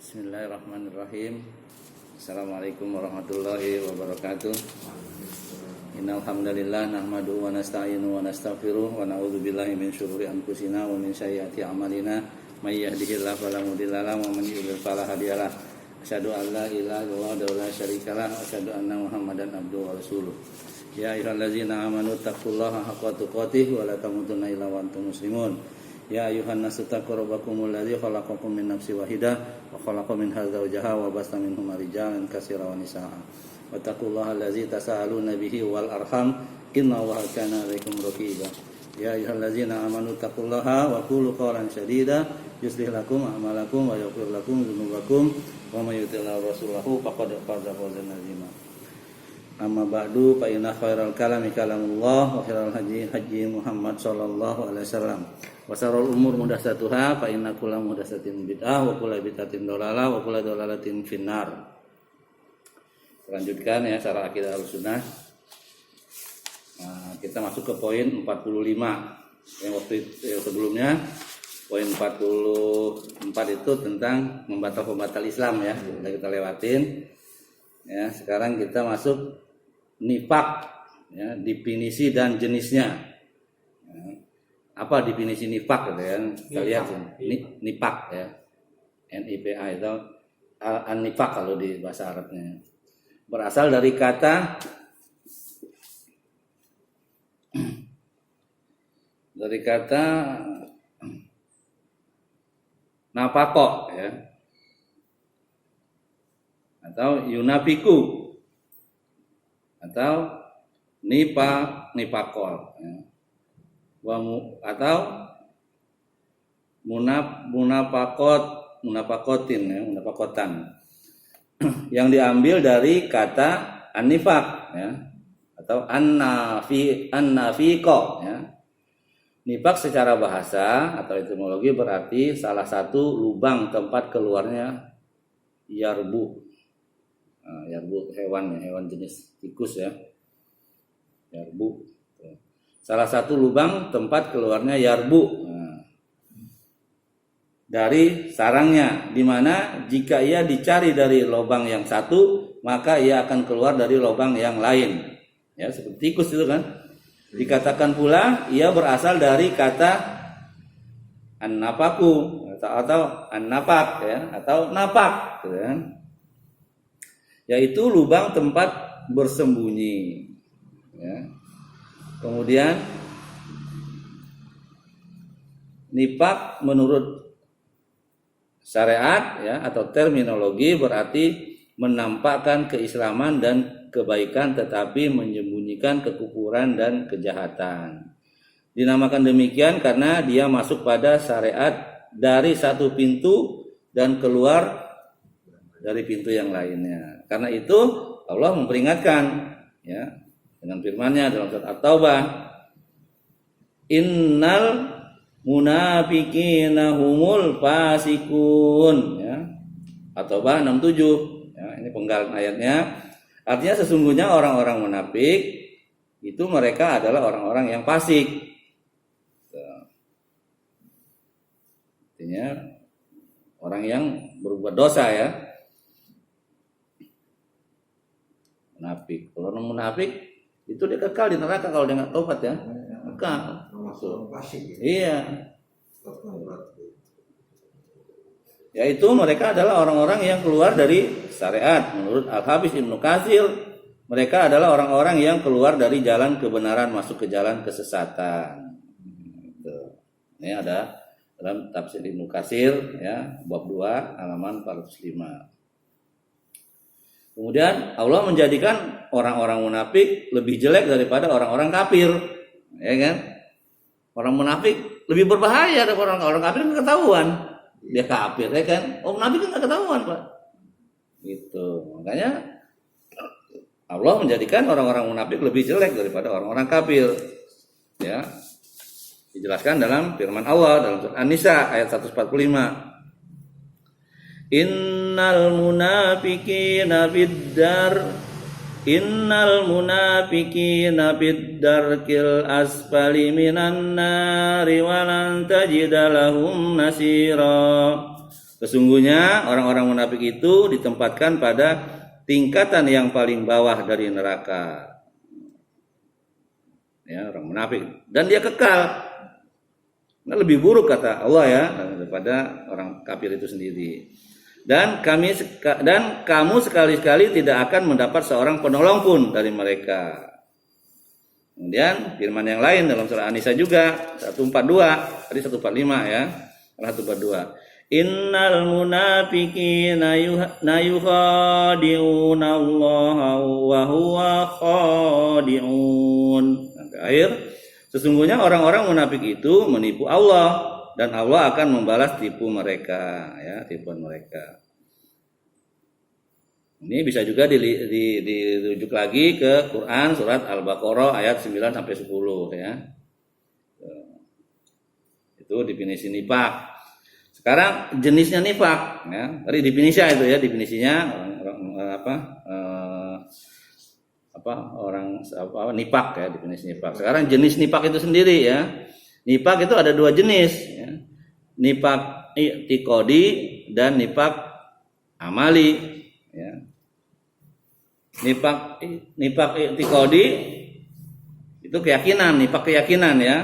Bismillahirrahmanirrahim. Assalamualaikum warahmatullahi wabarakatuh. Innal hamdalillah nahmaduhu wa nasta'inu wa nastaghfiruh wa na'udzu billahi min syururi anfusina wa min sayyiati a'malina may yahdihillahu fala mudilla lahu wa man yudlil fala hadiyalah. Asyhadu an la ilaha illallah wa la syarikalah wa asyhadu anna Muhammadan abduhu wa rasuluh. Ya ayyuhallazina amanu taqullaha haqqa tuqatih wa la tamutunna illa wa antum muslimun. Ya ayuhan nasu taqu rabbakumul ladzi khalaqakum min nafsin wahidah wa khalaqa minha zawjaha wa basta minhuma rijalan katsiran wa nisaa'a. Wattaqullaha allazi tasaaluna bihi wal arham innallaha kana 'alaikum raqiba. Ya ayyuhallazina amanu taqullaha wa qulu qawlan sadida yuslih lakum a'malakum wa yaghfir lakum dzunubakum wa may yuti'ir rasulahu faqad faza fawzan 'azima. Amma ba'du fa inna khairal kalami kalamullah wa khairal hadi haji Muhammad sallallahu alaihi wasallam. Wa syarrul umur muhdatsatuha fa inna kulla muhdatsatin bid'ah wa kulla bid'atin dhalalah wa kulla dhalalatin finnar. Lanjutkan ya syarah akidah Ahlussunnah. Nah, kita masuk ke poin 45. Yang waktu sebelumnya poin 44 itu tentang membatal pembatal Islam ya. Sudah kita lewatin. Ya, sekarang kita masuk nifaq ya, definisi dan jenisnya. Ya. Apa definisi nifaq gitu ya? Kita lihat nifaq ya. NIPA itu an-nifaq kalau di bahasa Arabnya. Berasal dari kata nafaqo ya. Atau yunafiku atau nifakol ya. Atau munafakotin ya, munafakotan yang diambil dari kata an-nifaq ya, atau an-nafiqo ya. Nifaq secara bahasa atau etimologi berarti salah satu lubang tempat keluarnya yarbu. Nah, yarbu hewan jenis tikus ya. Yarbu. Salah satu lubang tempat keluarnya yarbu. Nah, dari sarangnya, di mana jika ia dicari dari lubang yang satu, maka ia akan keluar dari lubang yang lain. Ya, seperti tikus itu kan. Dikatakan pula ia berasal dari kata an-nafaku atau an-nafaq ya, atau napak gitu kan. Yaitu lubang tempat bersembunyi ya. Kemudian nifaq menurut syariat ya, atau terminologi berarti menampakkan keislaman dan kebaikan tetapi menyembunyikan kekufuran dan kejahatan. Dinamakan demikian karena dia masuk pada syariat dari satu pintu dan keluar dari pintu yang lainnya. Karena itu Allah memperingatkan ya dengan firman-Nya dalam surat At-Taubah, innal munafiqina humul fasikun ya. At-Taubah 67 ya, ini penggalan ayatnya. Artinya sesungguhnya orang-orang munafik itu mereka adalah orang-orang yang fasik. Artinya orang yang berbuat dosa ya. Munafik. Kalau orang munafik itu dia kekal di neraka kalau dia nggak tobat ya. Kekal. Iya. Yaitu mereka adalah orang-orang yang keluar dari syariat. Menurut Al-Hafiz Ibnu Katsir, mereka adalah orang-orang yang keluar dari jalan kebenaran masuk ke jalan kesesatan. Ini ada dalam tafsir Ibnu Katsir ya, bab 2 halaman 405. Kemudian Allah menjadikan orang-orang munafik lebih jelek daripada orang-orang kafir, ya kan? Orang munafik lebih berbahaya daripada orang kafir, kan ketahuan dia kafir, ya kan? Oh, munafik kan nggak ketahuan pak, gitu. Makanya Allah menjadikan orang-orang munafik lebih jelek daripada orang-orang kafir, ya. Dijelaskan dalam firman Allah dalam surat An-Nisa ayat 145. Innal munafiqina fid-darkil asfali minan nari wa lan tajida lahum nasira. Sesungguhnya orang-orang munafik itu ditempatkan pada tingkatan yang paling bawah dari neraka. Ya, orang munafik, dan dia kekal. Nah, lebih buruk kata Allah ya daripada orang kafir itu sendiri. Dan kamu sekali-kali tidak akan mendapat seorang penolong pun dari mereka. Kemudian firman yang lain dalam surah An-Nisa juga 142, tadi 145 ya. 142. Innal munafiqina yukhadi'una Allah wa huwa khadi'un. Terakhir, sesungguhnya orang-orang munafik itu menipu Allah dan Allah akan membalas tipu mereka, ya, tipuan mereka. Ini bisa juga dirujuk lagi ke Quran surat Al-Baqarah ayat 9 sampai 10 ya. Itu definisi nifak. Sekarang jenisnya nifak ya. Tadi definisinya itu ya, definisinya orang nifak ya, definisi nifak. Sekarang jenis nifak itu sendiri ya. Nifak itu ada dua jenis ya. Nifak i'tiqadi dan nifak amali ya. Nifak i'tiqadi itu keyakinan, nifak keyakinan ya.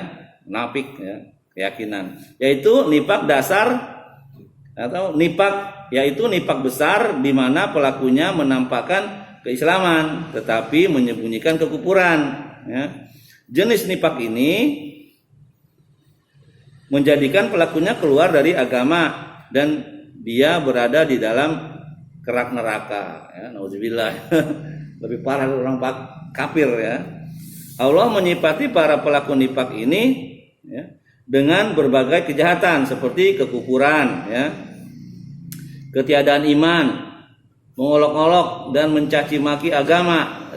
Munafik ya, keyakinan. Yaitu nifak dasar atau nifak, yaitu nifak besar di mana pelakunya menampakkan keislaman tetapi menyembunyikan kekufuran ya. Jenis nifak ini menjadikan pelakunya keluar dari agama dan dia berada di dalam kerak neraka ya, nauzubillah. Lebih parah orang kafir ya. Allah menyifati para pelaku nifak ini ya, dengan berbagai kejahatan seperti kekufuran ya, ketiadaan iman, mengolok-olok dan mencaci maki agama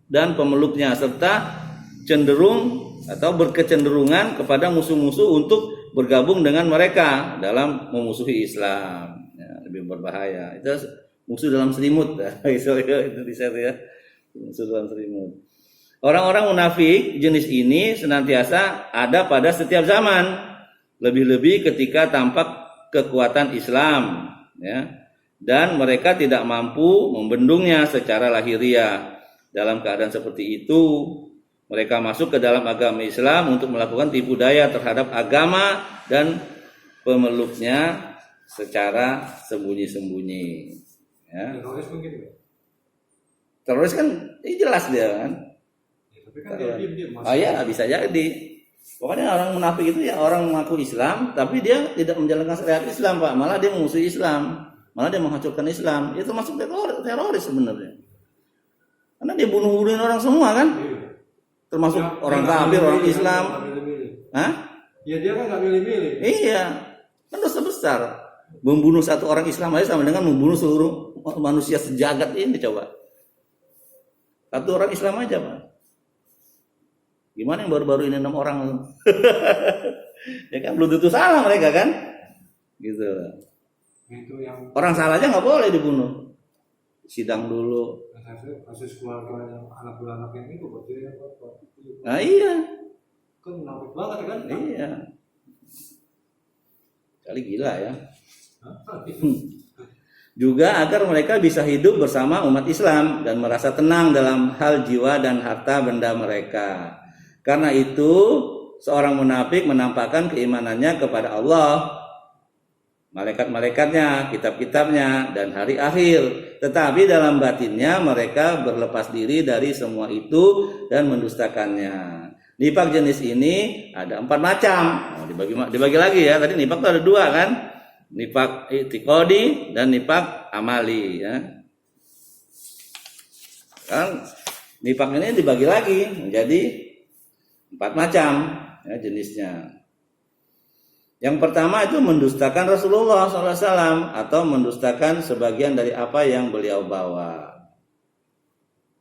dan pemeluknya, serta cenderung atau berkecenderungan kepada musuh-musuh untuk bergabung dengan mereka dalam memusuhi Islam ya, lebih berbahaya. Itu musuh dalam selimut ya. Itu bisa ya, musuh dalam selimut. Orang-orang munafik jenis ini senantiasa ada pada setiap zaman, lebih-lebih ketika tampak kekuatan Islam ya, dan mereka tidak mampu membendungnya secara lahiriah. Dalam keadaan seperti itu, mereka masuk ke dalam agama Islam untuk melakukan tipu daya terhadap agama dan pemeluknya secara sembunyi-sembunyi. Ya. Teroris mungkin? Teroris kan jelas dia kan. Ya, tapi kan dia diam-diam. Oh ya, bisa jadi. Pokoknya orang munafik itu ya orang mengaku Islam, tapi dia tidak menjalankan syariat Islam, Pak. Malah dia memusuhi Islam. Malah dia menghancurkan Islam. Itu masuk teroris sebenarnya. Karena dia bunuh-bunuhin orang semua kan? Iya. Termasuk Ya, orang kafir, orang Islam. Hah? Ya dia kan nggak milih-milih. Iya. Kan dosa besar. Membunuh satu orang Islam aja sama dengan membunuh seluruh manusia sejagat ini, coba. Satu orang Islam aja, Pak. Gimana yang baru-baru ini 6 orang? Ya kan belum tentu salah mereka kan? Gitu. Itu yang Orang salah aja nggak boleh dibunuh. Sidang dulu. kasus keluarga yang anak beranak yang itu berarti apa? Nah iya. Kan munafik banget kan? Iya. Kali gila ya. Juga agar mereka bisa hidup bersama umat Islam dan merasa tenang dalam hal jiwa dan harta benda mereka. Karena itu, seorang munafik menampakkan keimanannya kepada Allah, malaikat-malaikatnya, kitab-kitabnya, dan hari akhir. Tetapi dalam batinnya mereka berlepas diri dari semua itu dan mendustakannya. Nifak jenis ini ada 4 macam. Nah, dibagi lagi ya. Tadi nifak itu ada 2 kan? Nifak i'tiqadi dan nifak amali ya. Sekarang nifak ini dibagi lagi menjadi 4 macam ya jenisnya. Yang pertama itu mendustakan Rasulullah SAW atau mendustakan sebagian dari apa yang beliau bawa.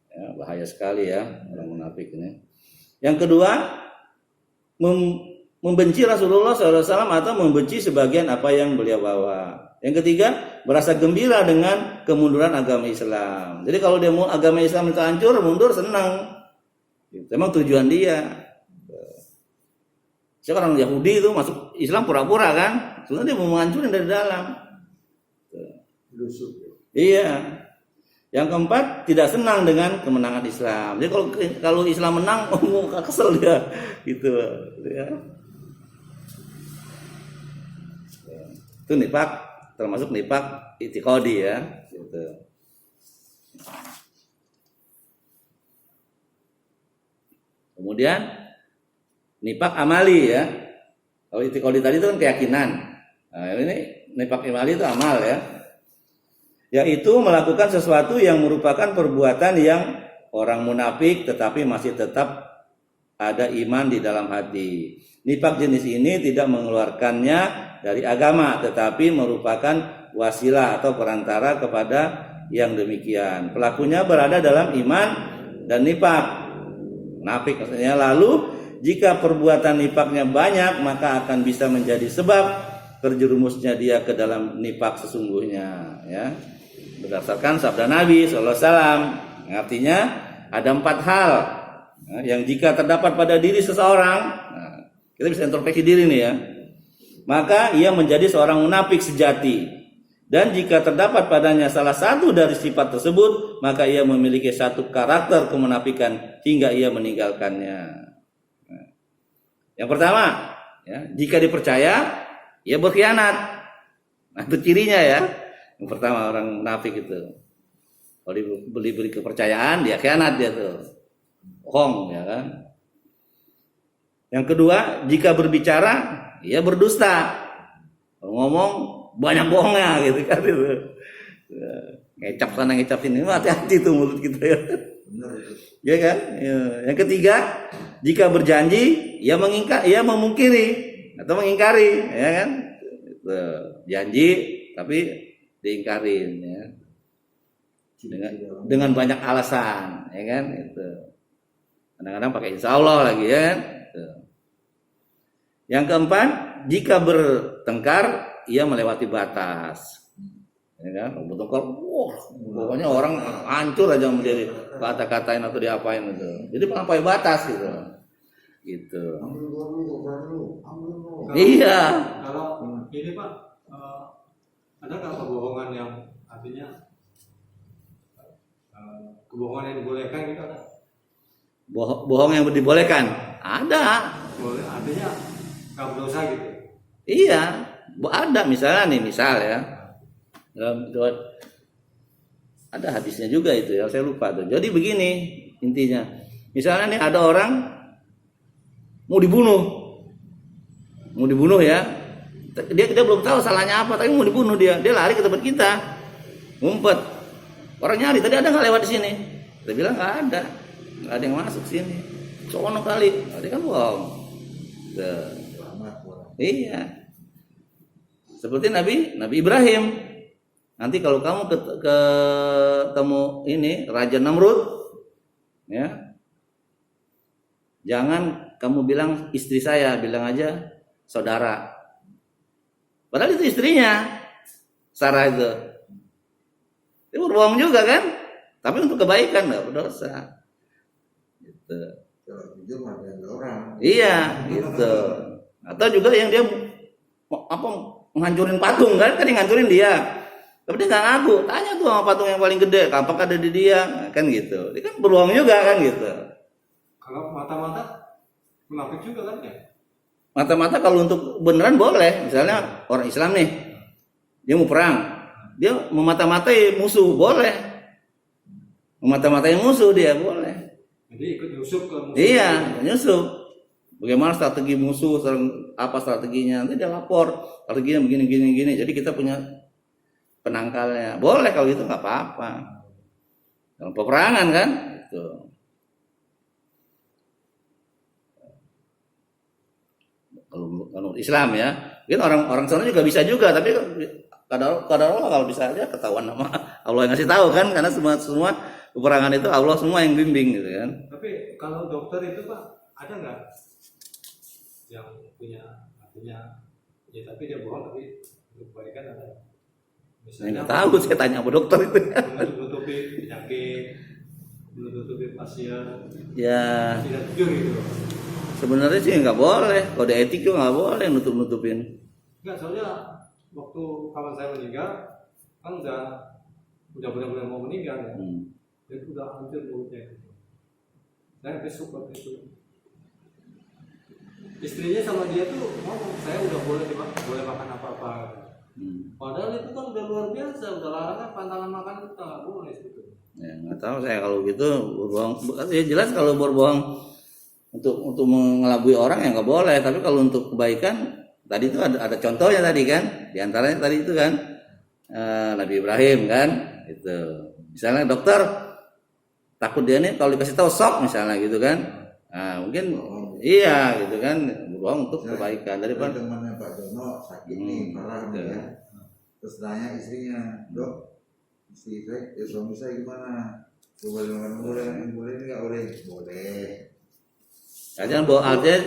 Ya, bahaya sekali ya orang munafik ini. Yang kedua, membenci Rasulullah SAW atau membenci sebagian apa yang beliau bawa. Yang ketiga, merasa gembira dengan kemunduran agama Islam. Jadi kalau dia mau agama Islam itu hancur, mundur, senang. Memang tujuan dia. Siapa orang Yahudi itu masuk Islam pura-pura kan? Sebenarnya dia mau menghancurin dari dalam. Iya. Yang keempat, tidak senang dengan kemenangan Islam. Jadi kalau Islam menang, kesel dia, gitu. Ya. Itu nifak, termasuk nifak i'tiqadi ya. Gitu. Kemudian nifak amali ya. Kalau i'tiqadi tadi itu kan keyakinan. Nah, ini nifak amali itu amal ya. Yaitu melakukan sesuatu yang merupakan perbuatan yang orang munafik tetapi masih tetap ada iman di dalam hati. Nifak jenis ini tidak mengeluarkannya dari agama tetapi merupakan wasilah atau perantara kepada yang demikian. Pelakunya berada dalam iman dan nifak. Munafik maksudnya. Lalu jika perbuatan nifaknya banyak maka akan bisa menjadi sebab terjerumusnya dia ke dalam nifak sesungguhnya ya. Berdasarkan sabda Nabi SAW, artinya ada 4 hal yang jika terdapat pada diri seseorang, kita bisa introspeksi diri nih ya, maka ia menjadi seorang munafik sejati. Dan jika terdapat padanya salah satu dari sifat tersebut, maka ia memiliki satu karakter kemunafikan hingga ia meninggalkannya. Yang pertama, ya, jika dipercaya, ia berkhianat. Nah, itu cirinya ya. Yang pertama orang munafik itu, kalau diberi kepercayaan dia khianat dia tuh, bohong ya kan. Yang kedua, jika berbicara ia berdusta, kalau ngomong banyak bohongnya gitu kan itu. Ngecap sana ngecap sini, hati-hati tuh mulut kita ya. Ya kan. Ya. Yang ketiga, jika berjanji ia memungkiri atau mengingkari, ya kan. Itu. Janji tapi diingkarin ya, dengan banyak alasan ya kan, itu kadang-kadang pakai insya Allah lagi ya kan? Itu. Yang keempat, jika bertengkar ia melewati batas ya kan, bertengkar pokoknya orang hancur aja menjadi kata-katain atau diapain itu, jadi melampaui batas gitu. Iya. Kalau ini Pak, ada nggak kebohongan yang artinya kebohongan yang dibolehkan gitu ada? Bohong yang dibolehkan ada. Boleh, artinya nggak berdosa gitu. Iya, ada misalnya nih, misal ya. Ada hadisnya juga itu ya, saya lupa tuh. Jadi begini intinya. Misalnya nih ada orang mau dibunuh ya. Dia belum tahu salahnya apa, tapi mau dibunuh dia lari ke tempat kita, ngumpet. Orang nyari, tadi ada nggak lewat di sini? Kita bilang nggak ada yang masuk sini. Sono kali, dia kan bohong. Iya. Seperti Nabi Ibrahim. Nanti kalau kamu ketemu ini Raja Namrud, ya, jangan kamu bilang istri saya, bilang aja saudara. Padahal itu istrinya, Sarah itu. Dia berbohong juga kan? Tapi untuk kebaikan nggak berdosa. Gitu. Iya, gitu. Atau juga yang dia menghancurin patung kan yang ngancurin dia. Tapi dia nggak ngaku. Tanya tuh sama patung yang paling gede, apakah ada di dia? Kan gitu. Dia kan berbohong juga kan gitu. Kalau mata-mata munafik juga kan ya? Mata-mata kalau untuk beneran boleh. Misalnya orang Islam nih, dia mau perang, dia memata-matai musuh boleh. Memata-matai musuh dia boleh. Jadi ikut nyusup ke musuh. Iya, nyusup. Bagaimana strategi musuh, apa strateginya? Nanti dia lapor, strateginya begini. Jadi kita punya penangkalnya. Boleh kalau itu nggak apa-apa. Dalam peperangan kan, gitu. Kalau Islam ya, mungkin orang sana juga bisa juga, tapi kadang Allah kalau bisa aja ketahuan nama Allah yang ngasih tahu kan, karena semua peperangan itu Allah semua yang bimbing gitu kan. Tapi kalau dokter itu Pak, ada nggak yang punya artinya ya tapi dia bohong tapi untuk kebaikan ada? Misalnya nggak tahu, saya tanya sama dokter itu. Menutupi penyakit, menutupi pasien, Ya. tidak jujur gitu. Sebenarnya sih nggak boleh, kode etik juga nggak boleh nutup-nutupin. Enggak, soalnya waktu kawan saya meninggal, kan udah benar-benar mau meninggal ya. Itu udah hampir mulutnya itu. Saya besok waktu itu. Istrinya sama dia tuh ngomong, saya udah boleh makan apa-apa. Padahal itu kan udah luar biasa, udah larangan pantangan makan itu nggak boleh sebetulnya. Ya, nggak tahu saya kalau gitu berbohong. Ya jelas kalau berbohong untuk mengelabui orang ya nggak boleh. Tapi kalau untuk kebaikan, tadi itu ada contohnya tadi kan. Di antaranya tadi itu kan Nabi Ibrahim kan. Itu misalnya dokter takut dia nih kalau dikasih tahu sok misalnya gitu kan. Nah, mungkin iya gitu kan berbohong untuk kebaikan daripada temannya Pak Jono sakit nih parah nih ya. Terus nanya istrinya, dok, istri saya, suami saya gimana? Boleh makan boleh nggak boleh? Boleh. Artinya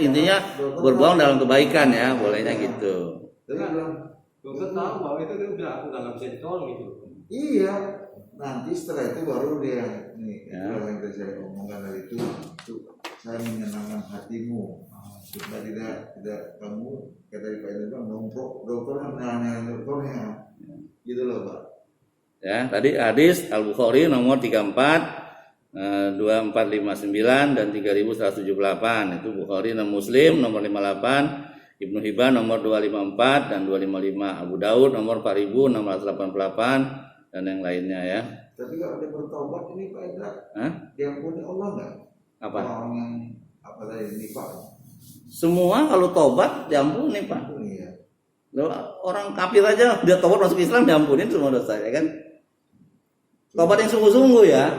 intinya berbohong dalam kebaikan ya, bolehnya gitu. Tapi bilang, dokter tahu bahwa itu udah nggak bisa ditolong itu. iya. Nanti setelah itu baru dia nih Ya. yang tadi saya omongkan tadi itu saya menyenangkan hatimu supaya tidak kamu kata Pak Jono nongkrong dokter menanyakan dokternya gitu loh Pak. Ya, tadi hadis Al-Bukhari nomor 34 2459 dan 3178 itu Bukhari dan Muslim nomor 58, Ibnu Hibban nomor 254 dan 255, Abu Daud nomor 4688 dan yang lainnya ya. Tapi kalau dia bertobat ini Pak Indra, diampuni Allah nggak? Apa? Orang yang apa tadi ini Pak? Semua kalau tobat diampuni Pak. Ampuni ya. Loh, orang kafir aja dia tobat masuk Islam diampunin semua dosa ya kan. Tobat yang sungguh-sungguh ya.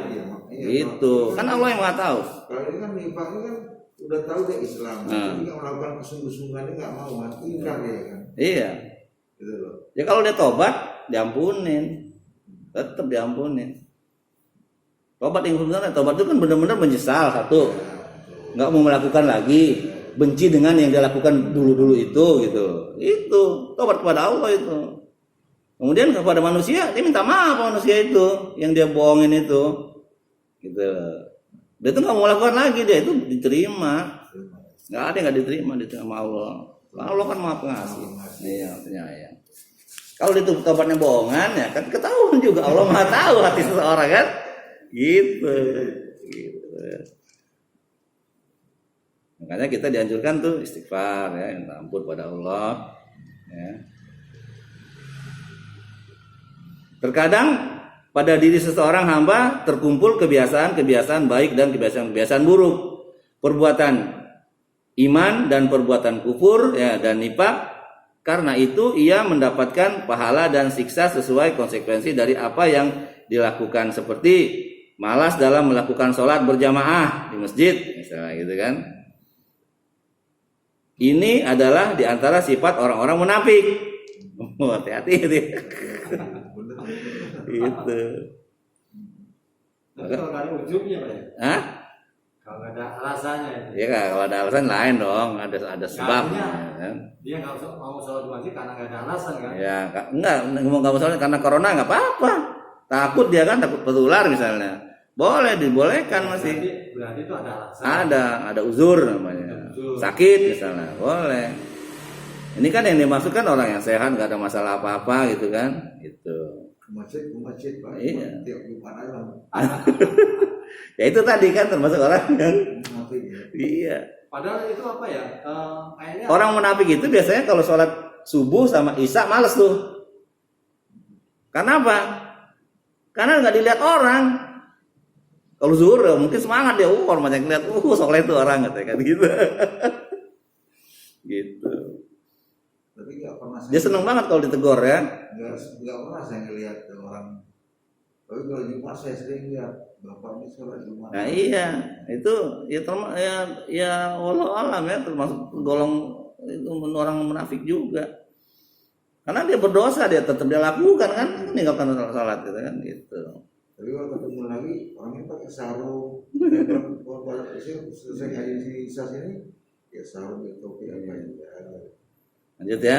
Itu kan Allah yang Maha tahu. Kalau ini kan nifak ini kan udah tahu dia Islam, tapi nggak melakukan kesungguh-sungguhan nggak mau ingkar ya kan. Iya. Gitu loh. Ya kalau dia tobat diampunin. Tetap diampunin. Tobat yang sebenarnya tobat itu kan benar-benar menyesal satu. Nggak mau melakukan lagi, benci dengan yang dia lakukan dulu-dulu itu gitu. Itu tobat kepada Allah itu. Kemudian kepada manusia dia minta maaf manusia itu yang dia bohongin itu. Gitu. Dia itu nggak mau melakukan lagi, dia itu diterima. Nggak ada yang nggak diterima Allah. Allah kan Maha Pengasih. Iya, artinya ya. Kalau itu tobatnya bohongan ya kan ketahuan juga Allah Maha tahu hati seseorang kan. Gitu. Makanya kita dianjurkan tuh istighfar ya, minta ampun pada Allah ya. Terkadang pada diri seseorang hamba terkumpul kebiasaan-kebiasaan baik dan kebiasaan-kebiasaan buruk, perbuatan iman dan perbuatan kufur ya dan nifak. Karena itu ia mendapatkan pahala dan siksa sesuai konsekuensi dari apa yang dilakukan, seperti malas dalam melakukan sholat berjamaah di masjid misalnya gitu kan. Ini adalah diantara sifat orang-orang munafik. Hati-hati itu. Gitu. Tapi kalau nggak ada ujungnya Pak ya? Hah? Kalau nggak ada alasannya Ya kalau ada alasan lain dong, ada sebabnya. Kan? Dia nggak mau sholat di masjid karena nggak ada alasan kan? Ya enggak ngomong kamu soalnya karena corona nggak apa-apa. Takut dia kan takut tertular misalnya. Boleh dibolehkan masih. Berarti itu ada alasan. Ada uzur namanya. Sakit misalnya, boleh. Ini kan yang dimaksudkan orang yang sehat nggak ada masalah apa-apa gitu kan, gitu. Ke masjid Pak. Iya. Tiap Jumat aja. Ya itu tadi kan termasuk orang yang Munafik ya. iya. Padahal itu apa ya? Kayaknya Orang munafik itu biasanya kalau sholat subuh sama isya males tuh. Karena apa? Karena nggak dilihat orang. Kalau zuhur ya mungkin semangat dia, orang banyak lihat, sholat itu orang kan gitu. Gitu. Tapi nggak pernah. Dia seneng banget kalau ditegur ya. Nggak pernah saya ngelihat orang. Tapi kalau Jumat saya sering lihat bapak ini sholat Jumat. Nah iya, itu ya Allah alam ya termasuk golong itu orang munafik juga. Karena dia berdosa, dia tetap dia lakukan kan, meninggalkan salat gitu kan gitu. Tapi kalau ketemu lagi orangnya pakai sarung. Kalau selesai ngaji di sas ini ya sarung ya topi apa ya. Lanjut ya.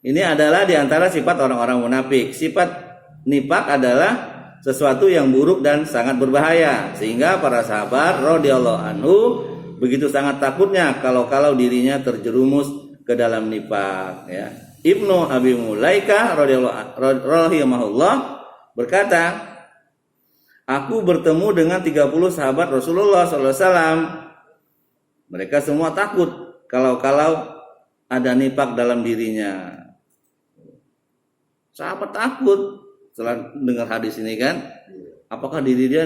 Ini adalah diantara sifat orang-orang munafik. Sifat nifak adalah sesuatu yang buruk dan sangat berbahaya, sehingga para sahabat radhiyallahu anhu begitu sangat takutnya kalau dirinya terjerumus ke dalam nifak ya. Ibnu Abi Mulaikah rahimahullah berkata, aku bertemu dengan 30 sahabat Rasulullah SAW. Mereka semua takut kalau ada nifak dalam dirinya. Sahabat takut setelah dengar hadis ini kan. Apakah diri dia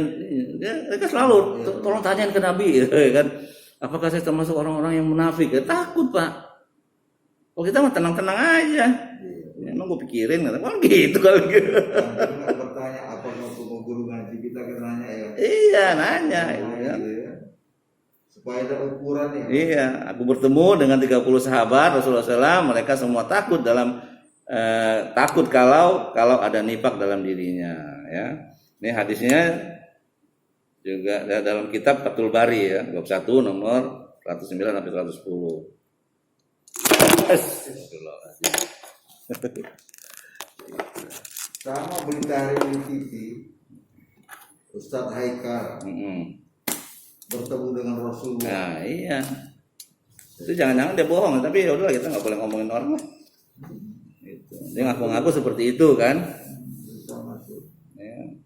mereka selalu tolong tanyain ke Nabi kan. Apakah saya termasuk orang-orang yang munafik? Ya, takut, Pak. Oh, kita mah tenang-tenang aja. Emang gue pikirin, kan gitu kali gitu. Bertanya apa mau guru ngaji kita kan nanya ya. Iya, nanya. Gitu ya. Supaya ada ukuran ya. Iya, aku bertemu dengan 30 sahabat Rasulullah SAW. Mereka semua takut takut kalau ada nifak dalam dirinya. Ya, ini hadisnya juga dalam kitab Fathul Bari ya, bab 1 nomor 109 sampai 110. Sama berita hari ini TV, Ustadz Haikal bertemu dengan Rasulullah. Nah iya, itu jangan-jangan dia bohong, tapi ya udahlah kita nggak boleh ngomongin orang lah. Gitu. Dia ngaku-ngaku seperti itu kan. Ya.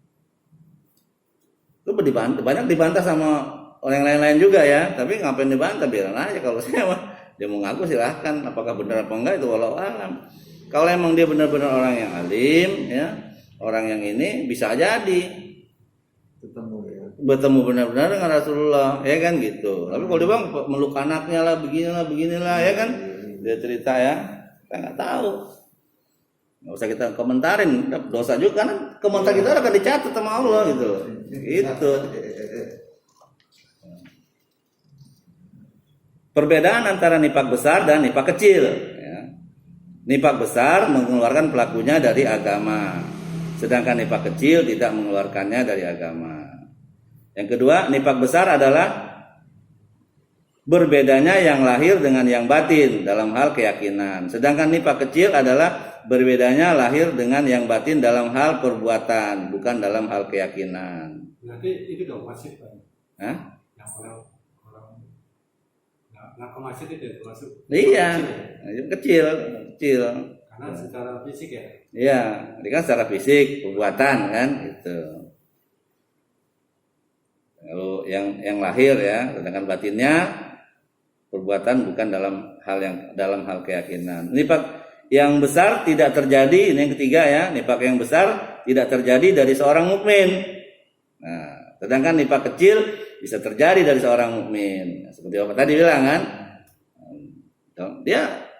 Itu banyak dibantah sama orang lain-lain juga ya, tapi ngapain dibantah, biarin aja. Kalau saya mah dia mau ngaku silahkan, apakah benar apa enggak itu walau alam. Kalau emang dia benar-benar orang yang alim ya, orang yang ini bisa jadi bertemu benar-benar dengan Rasulullah ya kan gitu. Tapi kalau dia bang meluk anaknya lah, beginilah ya kan, dia cerita ya, kita nggak tahu, nggak usah kita komentarin, dosa juga kan, komentar kita akan dicatat sama Allah gitu. Itu perbedaan antara nifak besar dan nifak kecil. Ya. Nifak besar mengeluarkan pelakunya dari agama, sedangkan nifak kecil tidak mengeluarkannya dari agama. Yang kedua, nifak besar adalah berbedanya yang lahir dengan yang batin dalam hal keyakinan, sedangkan nifak kecil adalah berbedanya lahir dengan yang batin dalam hal perbuatan, bukan dalam hal keyakinan. Berarti itu dong masih Pak. Hah? Yang orang nggak ke masjid itu termasuk Iya, kecil. Karena secara fisik ya. Iya, ini kan secara fisik, perbuatan kan itu. Lalu yang lahir ya, sedangkan batinnya perbuatan bukan dalam hal keyakinan. Nifak yang besar tidak terjadi, ini yang ketiga ya, nifak yang besar tidak terjadi dari seorang mukmin. Nah, sedangkan nifak kecil bisa terjadi dari seorang mukmin. Seperti apa tadi bilang kan, dia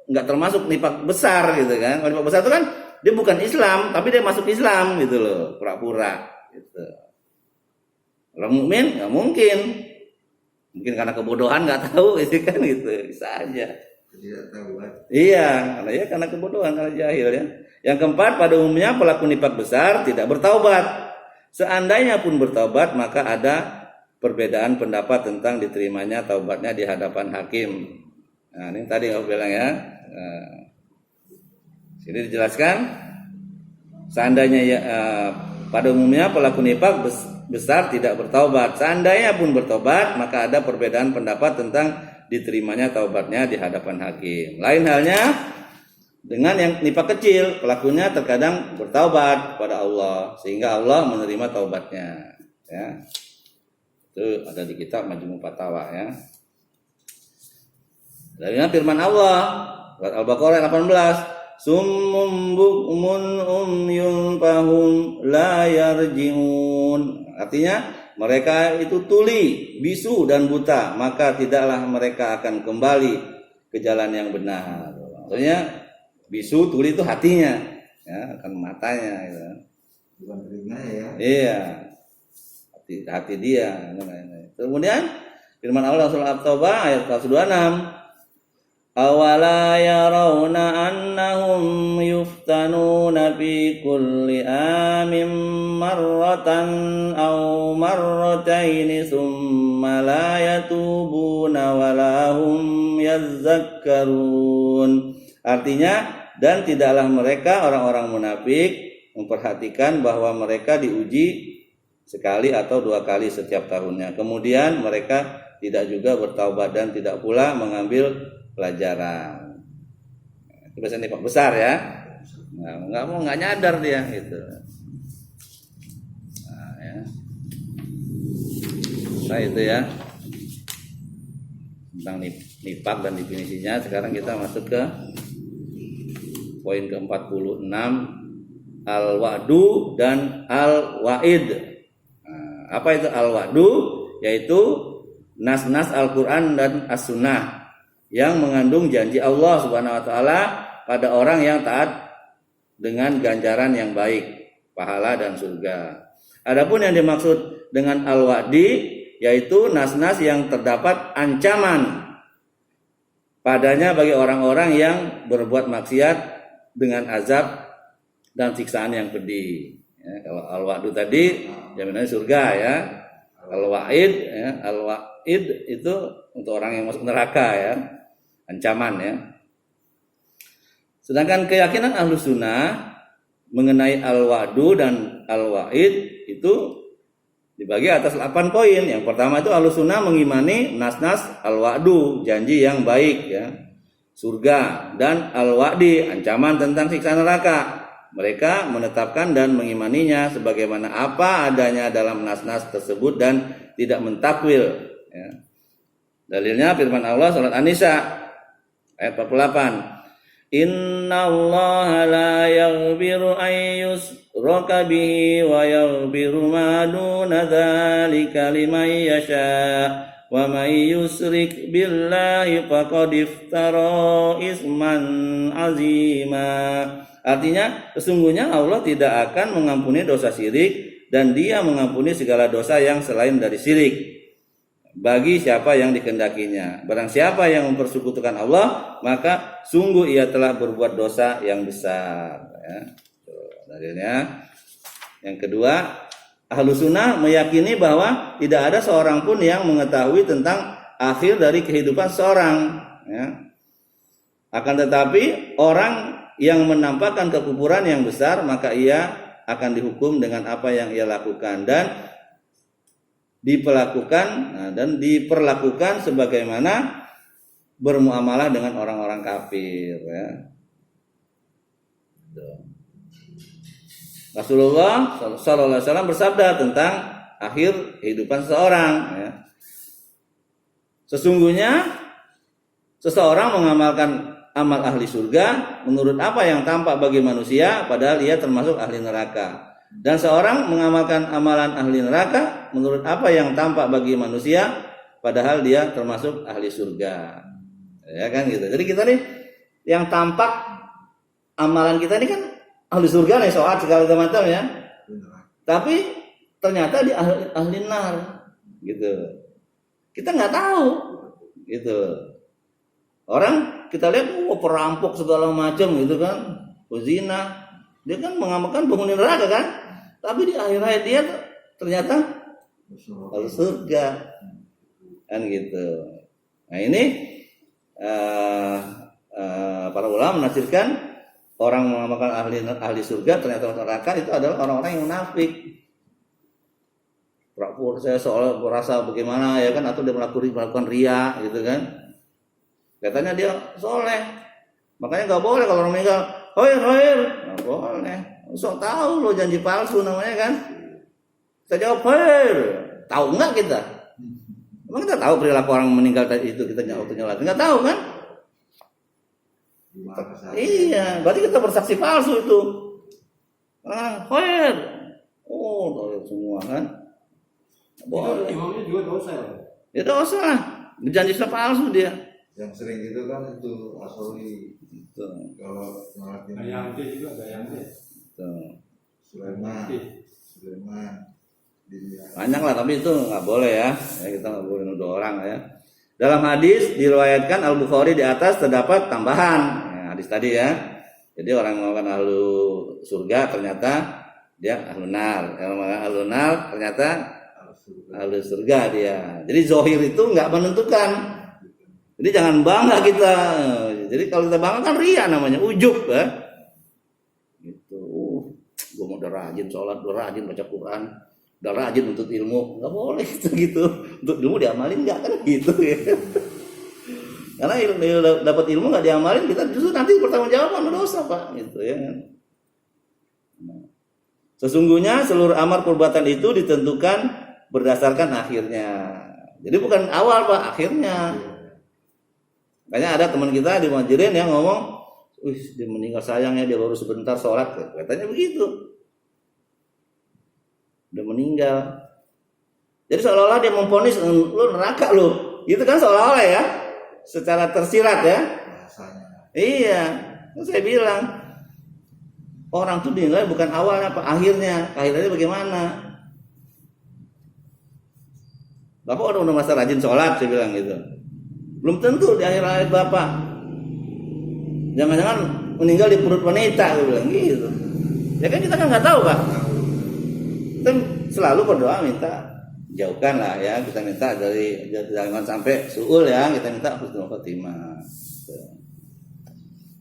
nggak termasuk nifak besar gitu kan. Kalau nifak besar itu kan dia bukan Islam, tapi dia masuk Islam gitu loh, pura-pura gitu. Orang mukmin nggak mungkin karena kebodohan nggak tahu gitu kan gitu, bisa aja. Tidak tahu kan? Iya, karena kebodohan, karena jahil ya. Yang keempat, pada umumnya pelaku nifak besar tidak bertaubat. Seandainya pun bertaubat, maka ada perbedaan pendapat tentang diterimanya taubatnya di hadapan hakim. Nah, ini tadi aku bilang ya. Nah, sini dijelaskan, seandainya pada umumnya pelaku nifak besar tidak bertaubat. Seandainya pun bertaubat, maka ada perbedaan pendapat tentang diterimanya taubatnya di hadapan hakim. Lain halnya dengan yang nifak kecil, pelakunya terkadang bertaubat pada Allah sehingga Allah menerima taubatnya. Ya. Itu ada di kitab Majmu' Fatawa ya. Dari firman Allah surat Al-Baqarah 18, Summum bukmun umyun fahum la yarji'un. Artinya mereka itu tuli, bisu dan buta, maka tidaklah mereka akan kembali ke jalan yang benar. Maksudnya bisu, tuli itu hatinya, ya, akan matanya, gitu. Bukan telinga ya. Iya, hati dia. Kemudian firman Allah surah At-Taubah ayat 126. Awala yarawna annahum yuftanuna fi kulli amin marratan aw marrataini summa la yatubuna wa lahum yazakkarun. Artinya, dan tidaklah mereka orang-orang munafik memperhatikan bahwa mereka diuji sekali atau dua kali setiap tahunnya. Kemudian mereka tidak juga bertaubat dan tidak pula mengambil pelajaran. Bahasa nifak besar ya. Nah, nggak nyadar dia gitu. Nah, ya. Nah itu ya tentang nifak dan definisinya. Sekarang kita masuk ke poin ke-46, al-wa'du dan al-wa'id. Nah, apa itu al-wa'du? Yaitu nas-nas Al-Quran dan As-Sunnah yang mengandung janji Allah Subhanahu wa taala pada orang yang taat dengan ganjaran yang baik, pahala dan surga. Adapun yang dimaksud dengan al-wa'di yaitu nas-nas yang terdapat ancaman padanya bagi orang-orang yang berbuat maksiat dengan azab dan siksaan yang pedih. Ya, kalau al-wa'du tadi jaminannya surga ya. Al-wa'id ya, al-wa'id itu untuk orang yang masuk neraka ya. Ancaman ya. Sedangkan keyakinan Ahlus Sunnah mengenai al-wa'du dan al-wa'id itu dibagi atas 8 poin. Yang pertama itu Ahlus Sunnah mengimani nas-nas al-wa'du, janji yang baik ya, surga, dan al-wa'di, ancaman tentang siksa neraka. Mereka menetapkan dan mengimaninya sebagaimana apa adanya dalam nas-nas tersebut dan tidak mentakwil ya. Dalilnya firman Allah surat An-Nisa ayat 48. Inna Allah la yaghfiru an yushraka bihi wa yaghfiru ma duna dzalika liman yasha wa man yusyrik billahi faqad iftara isman azima. Artinya sesungguhnya Allah tidak akan mengampuni dosa syirik dan Dia mengampuni segala dosa yang selain dari syirik bagi siapa yang dikehendakinya. Barang siapa yang mempersekutukan Allah, maka sungguh ia telah berbuat dosa yang besar ya. Dalilnya. Yang kedua, Ahlus Sunnah meyakini bahwa tidak ada seorang pun yang mengetahui tentang akhir dari kehidupan seorang ya. Akan tetapi orang yang menampakkan kekufuran yang besar, maka ia akan dihukum dengan apa yang ia lakukan dan diperlakukan sebagaimana bermuamalah dengan orang-orang kafir ya. Rasulullah sallallahu alaihi wasallam bersabda tentang akhir kehidupan seseorang ya. Sesungguhnya seseorang mengamalkan amal ahli surga menurut apa yang tampak bagi manusia, padahal ia termasuk ahli neraka. Dan seorang mengamalkan amalan ahli neraka menurut apa yang tampak bagi manusia, padahal dia termasuk ahli surga. Ya kan gitu. Jadi kita nih yang tampak amalan kita ini kan ahli surga nih, sholat segala macam ya. Tapi ternyata dia ahli nar gitu. Kita nggak tahu gitu. Orang kita lihat perampok segala macam gitu kan, pezina, dia kan mengamalkan penghuni neraka kan, tapi di akhir hayat dia ternyata ahli surga kan gitu. Nah ini para ulama menafsirkan orang mengamalkan ahli surga ternyata neraka itu adalah orang-orang yang munafik. Saya soal merasa bagaimana ya kan, atau dia melakukan ria gitu kan. Katanya dia soleh, makanya nggak boleh kalau orang meninggal, hoir, nggak boleh. Sok tahu lo janji palsu namanya kan. Kita jawab hoir, tahu nggak kita? Emang kita tahu perilaku orang meninggal tadi itu kita nyalakan? Nggak tahu kan? Iya, berarti kita bersaksi palsu itu. Hoir, tahu semua kan? Boleh. Imamnya juga dosa ya? Ya dosa lah, berjanji palsu dia. Yang sering itu kan itu Asori. Kalau ngelakuin Ayamti juga ada Ayamti. Sulaiman. Banyak lah, tapi itu nggak boleh ya. Kita nggak boleh nuduh orang ya. Dalam hadis diriwayatkan Al-Bukhari di atas terdapat tambahan ya, hadis tadi ya. Jadi orang yang melakukan ahlu surga ternyata dia ahlu nar. Kalau melakukan ahlu nar ternyata ahlu surga dia. Jadi zohir itu nggak menentukan. Jadi jangan bangga kita. Jadi kalau kita bangga kan ria namanya, ujub ya. Gitu. Gue mau udah rajin sholat, udah rajin baca Quran, udah rajin untuk ilmu. Nggak boleh gitu. Untuk ilmu diamalin nggak kan gitu ya. Karena dapat ilmu nggak diamalin, kita justru nanti bertanggung jawab sama dosa, Pak, gitu ya kan. Sesungguhnya seluruh amal perbuatan itu ditentukan berdasarkan akhirnya. Jadi bukan awal, Pak, akhirnya. Makanya ada teman kita di Majirin yang ngomong, "Wih, dia meninggal sayangnya, dia baru sebentar sholat." Katanya begitu. Udah meninggal. Jadi seolah-olah dia memvonis lu neraka lu. Gitu kan seolah-olah ya. Secara tersirat ya. Rasanya. Iya. Saya bilang orang tuh dinilai bukan awalnya apa akhirnya. Akhirnya bagaimana? Bapak udah masa rajin sholat, saya bilang gitu. Belum tentu di akhir hayat Bapak. Jangan-jangan meninggal di perut wanita, saya bilang gitu. Ya kan kita kan nggak tahu, Pak. Kita selalu berdoa minta jauhkan lah ya, kita minta dari jangan sampai suul ya, kita minta husnul khotimah.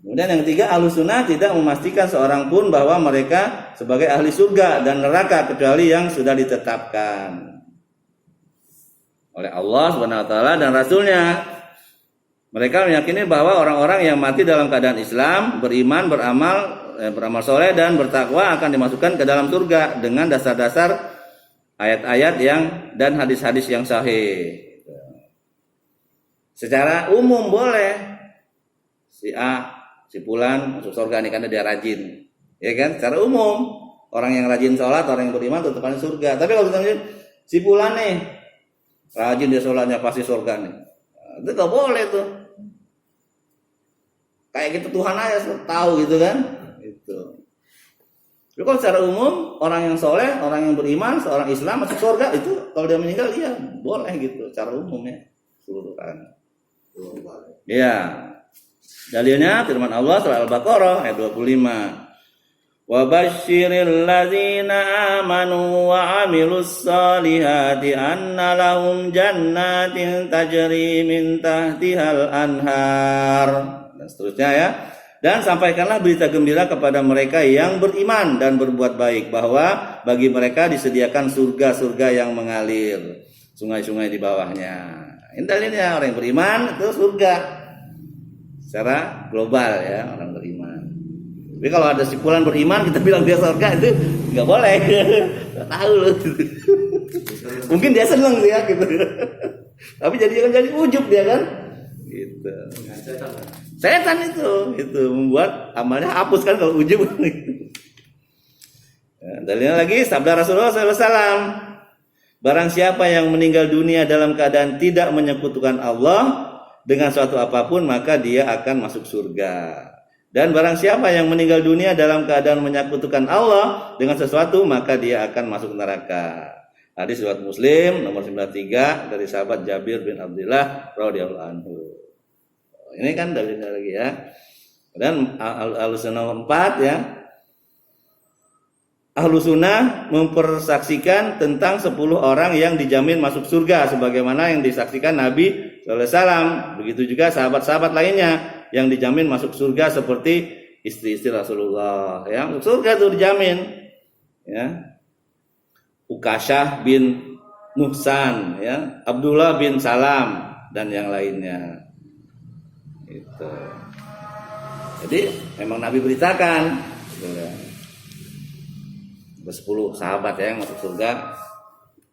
Kemudian yang ketiga, Ahlussunnah tidak memastikan seorang pun bahwa mereka sebagai ahli surga dan neraka kecuali yang sudah ditetapkan oleh Allah Subhanahu wa taala dan Rasulnya. Mereka meyakini bahwa orang-orang yang mati dalam keadaan Islam, beriman, beramal soleh dan bertakwa akan dimasukkan ke dalam surga dengan dasar-dasar ayat-ayat dan hadis-hadis yang sahih. Secara umum boleh si A, si Fulan masuk surga nih karena dia rajin, ya kan? Secara umum orang yang rajin sholat, orang yang beriman tetap masuk surga. Tapi kalau misalnya si Fulan nih rajin dia sholatnya pasti surga nih, itu gak boleh tuh. Kayak gitu Tuhan aja tahu gitu kan? Itu. Jadi kalau secara umum orang yang soleh, orang yang beriman, seorang Islam masuk surga itu kalau dia meninggal dia boleh gitu, secara umum ya, keseluruhan. Ya, dalilnya firman Allah surah Al-Baqarah ayat 25. Wa basyiril ladzina amanu wa amilus solihati anna lahum jannatin tajri min tahtihal anhar. Dan seterusnya ya. Dan sampaikanlah berita gembira kepada mereka yang beriman dan berbuat baik bahwa bagi mereka disediakan surga-surga yang mengalir, sungai-sungai di bawahnya. Ini dalilnya orang yang beriman itu surga secara global ya, orang beriman. Tapi kalau ada si Fulan beriman kita bilang dia surga itu nggak boleh. Nggak tahu loh. Mungkin dia seneng ya gitu. Tapi jadi ujub dia kan. Gitu. Setan itu membuat amalnya hapus kan kalau ujub. Dalilnya lagi sabda Rasulullah SAW. Barang siapa yang meninggal dunia dalam keadaan tidak menyekutukan Allah dengan suatu apapun maka dia akan masuk surga. Dan barang siapa yang meninggal dunia dalam keadaan menyekutukan Allah dengan sesuatu maka dia akan masuk neraka. Hadis riwayat Muslim nomor 93 dari sahabat Jabir bin Abdullah radhiyallahu anhu. Ini kan dalilnya lagi ya. Dan Ahlussunnah 4 ya. Ahlussunnah mempersaksikan tentang 10 orang yang dijamin masuk surga sebagaimana yang disaksikan Nabi sallallahu alaihi wasallam. Begitu juga sahabat-sahabat lainnya yang dijamin masuk surga seperti istri-istri Rasulullah ya. Surga itu dijamin ya. Ukasyah bin Muhsan ya, Abdullah bin Salam dan yang lainnya. Itu. Jadi memang Nabi beritakan gitu ya. 10 sahabat ya yang masuk surga,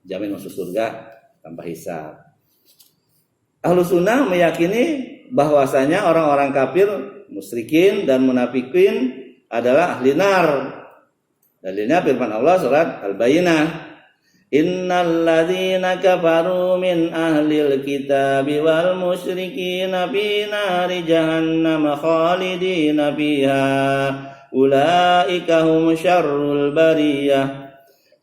jamin masuk surga tanpa hisab. Ahlussunnah meyakini bahwasanya orang-orang kafir, musyrikin dan munafikin adalah ahli nar. Dalilnya firman Allah surat Al-Bayyinah. Innal ladzina kafaru min ahlil kitabi wal musyrikina fi nari jahannam khalidina fiha ulaika hum syarrul bariyah.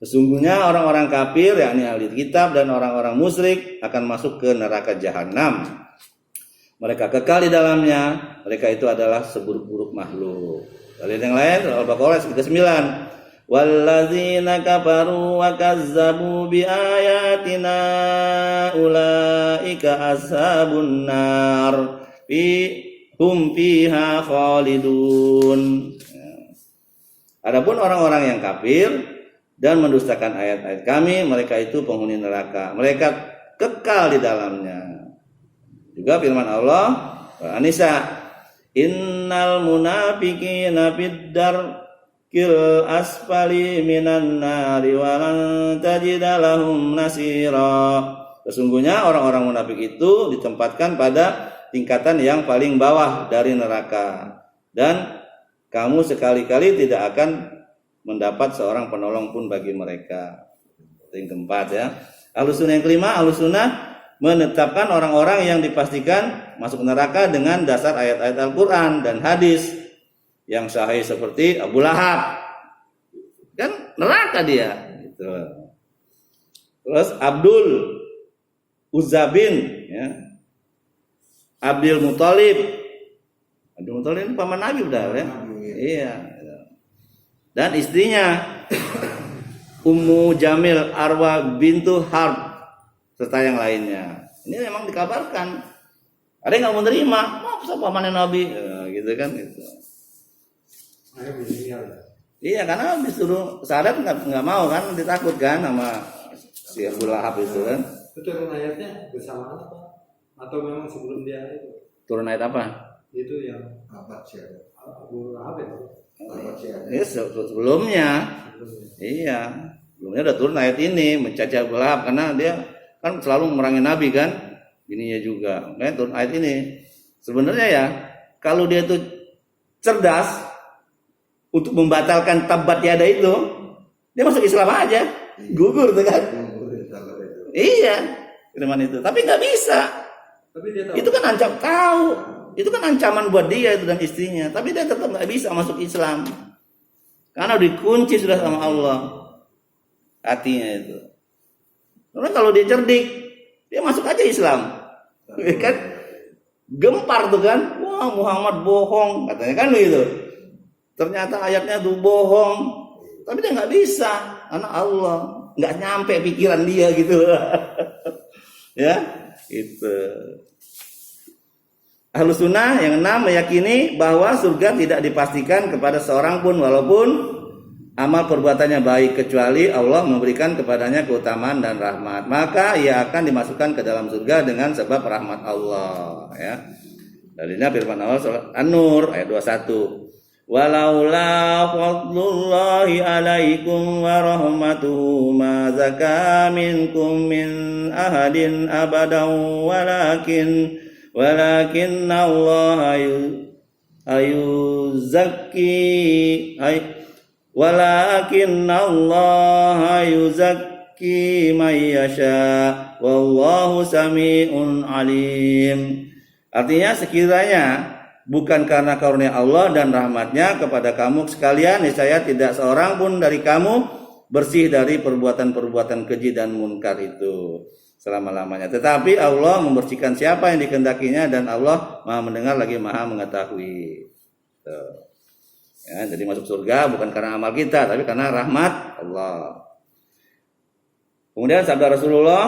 Sesungguhnya orang-orang kafir yakni ahli kitab dan orang-orang musyrik akan masuk ke neraka jahanam. Mereka kekal di dalamnya. Mereka itu adalah seburuk-buruk makhluk. Dalil yang lain Al-Baqarah 39. Walladzina kafaru wa kazzabu biayatina ulaika ashabun nar hum fiha khalidun. Adapun orang-orang yang kafir dan mendustakan ayat-ayat kami, mereka itu penghuni neraka. Mereka kekal di dalamnya. Juga firman Allah, An-Nisa, innal munafiqina fid darkil asfali minan nari wa lan tajida lahum nasira. Sesungguhnya orang-orang munafik itu ditempatkan pada tingkatan yang paling bawah dari neraka, dan kamu sekali-kali tidak akan mendapat seorang penolong pun bagi mereka. Yang keempat ya. Ahlussunnah yang kelima, Ahlussunnah menetapkan orang-orang yang dipastikan masuk neraka dengan dasar ayat-ayat Al-Quran dan hadis yang sahih seperti Abu Lahab, kan neraka dia gitu. Terus Abdul Uzza bin ya, Abdul Muthalib ini paman Nabi udah ya. Iya. Dan istrinya Ummu Jamil Arwa bintu Harb serta yang lainnya. Ini memang dikabarkan. Ada yang nggak mau menerima, pamannya Nabi, gitu kan? Gitu. Iya, karena disuruh sadar nggak mau kan, ditakutkan sama si Abu Lahab itu kan. Itu turun ayatnya bersamaan apa? Atau memang sebelum dia itu? Turun ayat apa? Itu yang Abad siapa? Abu Lahab itu. Abad siapa? Sebelumnya. Iya. Sebelumnya udah turun ayat ini mencaci Abu Lahab karena dia kan selalu memerangi Nabi kan, bininya juga. Makanya turun ayat ini. Sebenarnya ya, kalau dia itu cerdas untuk membatalkan tabat yada itu, dia masuk Islam aja, gugur tuh kan. Iya, firman itu. Tapi nggak bisa. Tapi dia tahu. Itu kan itu kan ancaman buat dia itu dan istrinya. Tapi dia tetap nggak bisa masuk Islam karena dikunci sudah sama Allah hatinya itu. Karena kalau dia cerdik, dia masuk aja Islam, kan? Gempar tuh kan, wah Muhammad bohong katanya kan gitu. Ternyata ayatnya tuh bohong, tapi dia nggak bisa, karena Allah nggak nyampe pikiran dia gitu, ya itu. Ahlussunnah yang 6 meyakini bahwa surga tidak dipastikan kepada seorang pun walaupun amal perbuatannya baik, kecuali Allah memberikan kepadanya keutamaan dan rahmat, maka ia akan dimasukkan ke dalam surga dengan sebab rahmat Allah ya. Dalilnya firman Allah surah An-Nur ayat 21. Walaula fadlullahi alaikum wa rahmatuhu ma zaka minkum min ahadin abadan walakin Allah walakin Allah yuzakki man yasha wallahu sami'un alim. Artinya sekiranya bukan karena karunia Allah dan rahmatnya kepada kamu sekalian, niscaya tidak seorang pun dari kamu bersih dari perbuatan-perbuatan keji dan munkar itu selama-lamanya. Tetapi Allah membersihkan siapa yang dikehendakinya, dan Allah Maha mendengar lagi Maha mengetahui. Tuh. Ya, jadi masuk surga bukan karena amal kita, tapi karena rahmat Allah. Kemudian sabda Rasulullah,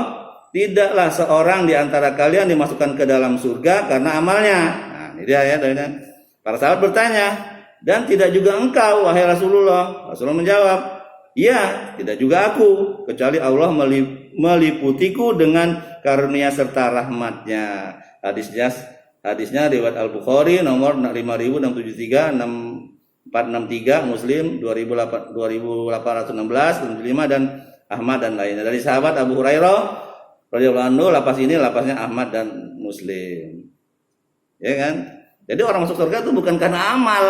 tidaklah seorang di antara kalian dimasukkan ke dalam surga karena amalnya. Nah, ini dia ya. Para sahabat bertanya, dan tidak juga engkau, wahai Rasulullah? Rasulullah menjawab, ya, tidak juga aku, kecuali Allah meliputiku dengan karunia serta rahmatnya. Hadisnya riwayat Al-Bukhari nomor 5673, 463, Muslim 2816, 75 dan Ahmad dan lainnya. Dari sahabat Abu Hurairah radhiyallahu anhu, lapasnya Ahmad dan Muslim. Ya kan? Jadi orang masuk surga itu bukan karena amal,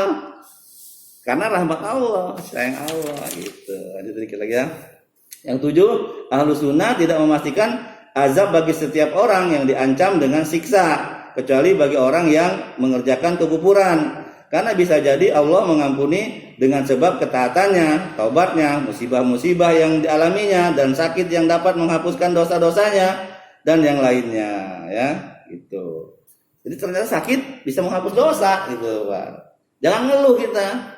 karena rahmat Allah, sayang Allah gitu. Lanjut sedikit lagi ya. Yang 7, Ahlussunnah tidak memastikan azab bagi setiap orang yang diancam dengan siksa, kecuali bagi orang yang mengerjakan kekufuran. Karena bisa jadi Allah mengampuni dengan sebab ketaatannya, taubatnya, musibah-musibah yang dialaminya, dan sakit yang dapat menghapuskan dosa-dosanya, dan yang lainnya, ya, gitu. Jadi ternyata sakit bisa menghapus dosa, gitu, Pak. Jangan ngeluh kita.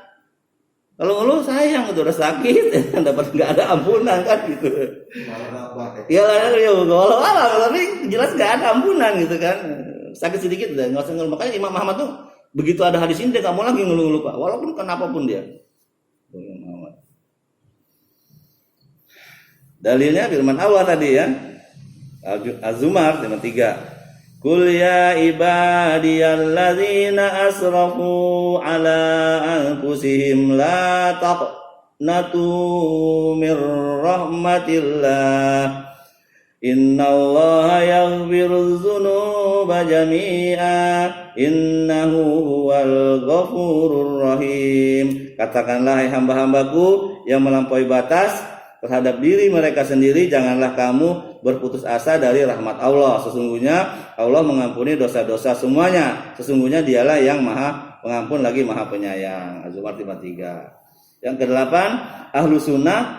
Kalau ngeluh sayang, itu udah sakit, dapat nggak ada ampunan kan, gitu. Ya, walau tapi jelas nggak ada ampunan, gitu kan. Sakit sedikit udah nggak usah ngeluh. Makanya Imam Ahmad tuh begitu ada hadis ini dia nggak mau lagi ngeluh-ngeluh, Pak, walaupun kenapa pun dia. Dalilnya firman Allah tadi ya, Az-Zumar 3. Qul ya ibadiyalladzina asrafu ala anfusihim la taqnatu mir rahmatillah innallaha yaghfirudz dzunuba jami'a innahu huwal ghafurur rahim. Katakanlah hai hamba-hambaku yang melampaui batas terhadap diri mereka sendiri, janganlah kamu berputus asa dari rahmat Allah. Sesungguhnya Allah mengampuni dosa-dosa semuanya. Sesungguhnya dialah yang maha pengampun lagi maha penyayang. Az-Zumar 53. Yang kedelapan, ahlu sunnah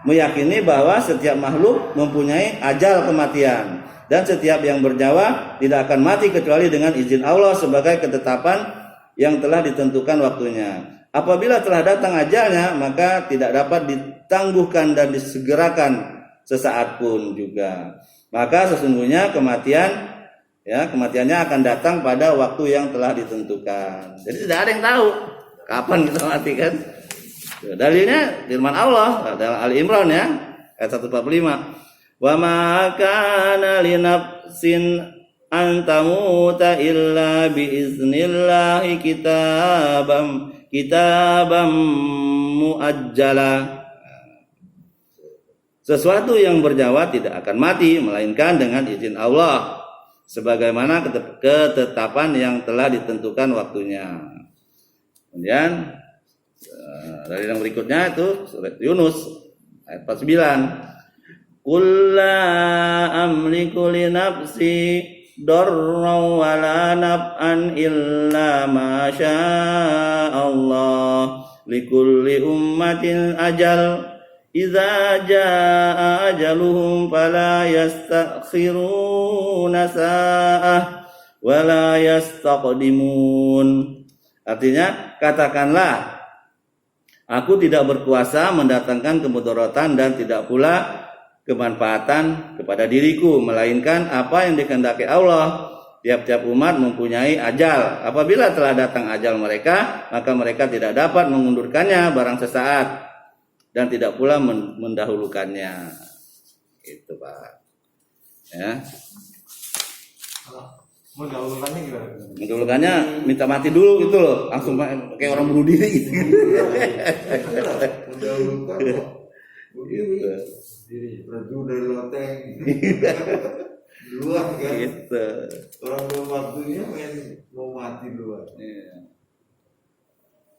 meyakini bahwa setiap makhluk mempunyai ajal kematian. Dan setiap yang bernyawa tidak akan mati kecuali dengan izin Allah sebagai ketetapan yang telah ditentukan waktunya. Apabila telah datang ajalnya, maka tidak dapat ditangguhkan dan disegerakan sesaat pun juga. Maka sesungguhnya kematiannya akan datang pada waktu yang telah ditentukan. Jadi tidak ada yang tahu kapan kita mati kan. Dalilnya firman Allah dalam Ali Imran ya, ayat 145. Wa ma kana linafsin an tamuta illa bi iznillahi kitabam muajjala. Sesuatu yang bernyawa tidak akan mati melainkan dengan izin Allah sebagaimana ketetapan yang telah ditentukan waktunya. Kemudian dari yang berikutnya itu surat Yunus ayat 49. Qul la amliku li nafsi darran wa la naf'an illa ma syaa Allah likulli ummatin ajal idza jaa ajaluhum fala yastakhiruna sa'ah wa la yastaqdimun. Artinya, katakanlah, aku tidak berkuasa mendatangkan kemudaratan dan tidak pula kemanfaatan kepada diriku, melainkan apa yang dikehendaki Allah. Tiap-tiap umat mempunyai ajal. Apabila telah datang ajal mereka, maka mereka tidak dapat mengundurkannya barang sesaat dan tidak pula mendahulukannya. Itu Pak. Ya. Mendahulukannya gimana? Mendahulukannya minta mati dulu gitu loh, langsung kayak orang bunuh diri gitu. Mendahulukan kok. Gitu. Raju dari loteng. Duluan kan. Gitu. Orang belum waktunya mau mati duluan. Iya.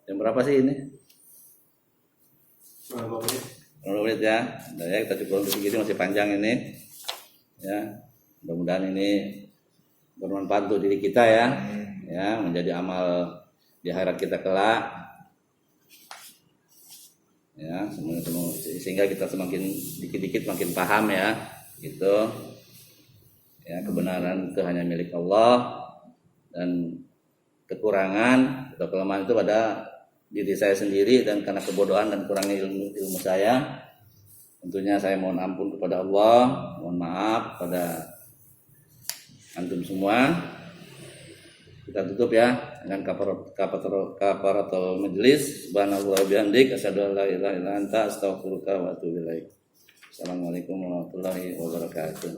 Jam berapa sih ini? 20 menit. 20 menit ya. Udah ya, kita cukup untuk begini, masih panjang ini. Ya. Mudah-mudahan ini bermanfaat untuk diri kita ya. Ya, menjadi amal di akhirat kita kelak. Ya, sehingga kita semakin dikit-dikit makin paham ya. Gitu. Ya, kebenaran itu hanya milik Allah dan kekurangan atau kelemahan itu pada diri saya sendiri, dan karena kebodohan dan kurangnya ilmu saya, tentunya saya mohon ampun kepada Allah, mohon maaf kepada antum semua. Kita tutup ya dengan kafaratul majlis. Subhanallah bihamdik asyhadu an la ilaha illa anta astaghfiruka wa atubu ilaik. Assalamualaikum warahmatullahi wabarakatuh.